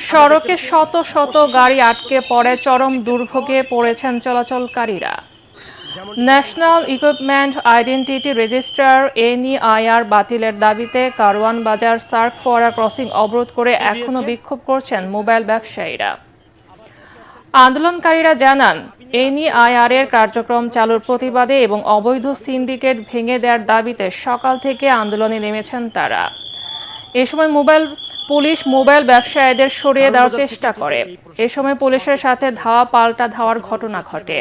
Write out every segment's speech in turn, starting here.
সড়কে শত শত গাড়ি আটকে পড়ে চরম দুর্ভোগে পড়েছেন চলাচলকারীরা। National equipment identity register NEIR বাতিলের দাবিতে কারওয়ান বাজার সার্ক ফোয়ারা ক্রসিং অবরোধ করে এখনো বিক্ষোভ করছেন মোবাইল ব্যবসায়ীরা। আন্দোলনকারীরা জানান, এনইআইআর এর কার্যক্রম চালুর প্রতিবাদে এবং অবৈধ সিন্ডিকেট ভেঙে দেওয়ার দাবিতে সকাল থেকে আন্দোলনে নেমেছেন তারা। এ সময় পুলিশ মোবাইল ব্যবসায়ীদের সরিয়ে দেওয়ার চেষ্টা করে। এ সময় পুলিশের সাথে ধাওয়া পাল্টা ধাওয়ার ঘটনা ঘটে।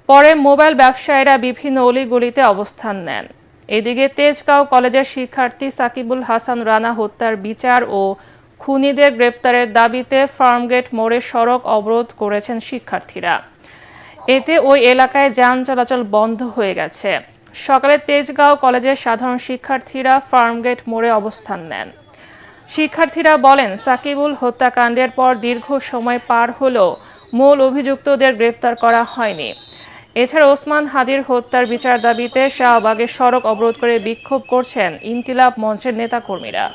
পরে মোবাইল ব্যবসায়ীরা বিভিন্ন অলিগলিতে অবস্থান নেন। এদিকে তেজগাঁও কলেজের শিক্ষার্থী সাকিবুল হাসান রানা হত্যার বিচার ও খুনিদের গ্রেপ্তারের দাবিতে ফার্মগেট মোড়ে সড়ক অবরোধ করেছেন শিক্ষার্থীরা। এতে ওই এলাকায় যান চলাচল বন্ধ হয়ে গেছে। সকালে তেজগাঁও কলেজের সাধারণ শিক্ষার্থীরা ফার্মগেট মোড়ে অবস্থান নেন। শিক্ষার্থীরা বলেন, সাকিবুল হত্যাকাণ্ডের পর দীর্ঘ সময় পার হলেও মূল অভিযুক্তদের গ্রেফতার করা হয়নি। এছাড়া ওসমান হাদির হত্যার বিচার দাবিতে শাহবাগে সড়ক অবরোধ করে বিক্ষোভ করছেন ইনকিলাব মঞ্চের নেতাকর্মীরা।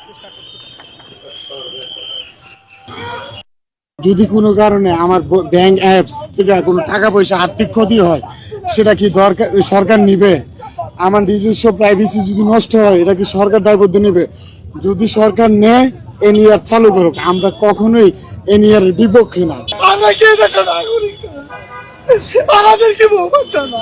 যদি কোনো কারণে আমার ব্যাংক অ্যাপস থেকে কোনো টাকা পয়সা আর্থিক ক্ষতি হয়, সেটা কি সরকার নিবে? আমার নিজস্ব প্রাইভেসি যদি নষ্ট হয়, এটা কি সরকার দায়বদ্ধ নেবে? যদি সরকার নেয়, এনইআর চালু করুক। আমরা কখনোই এনইআর এর বিপক্ষে না। আমরা কি দেশের নাগরিক? আমাদের কি বউ বাচ্চা না?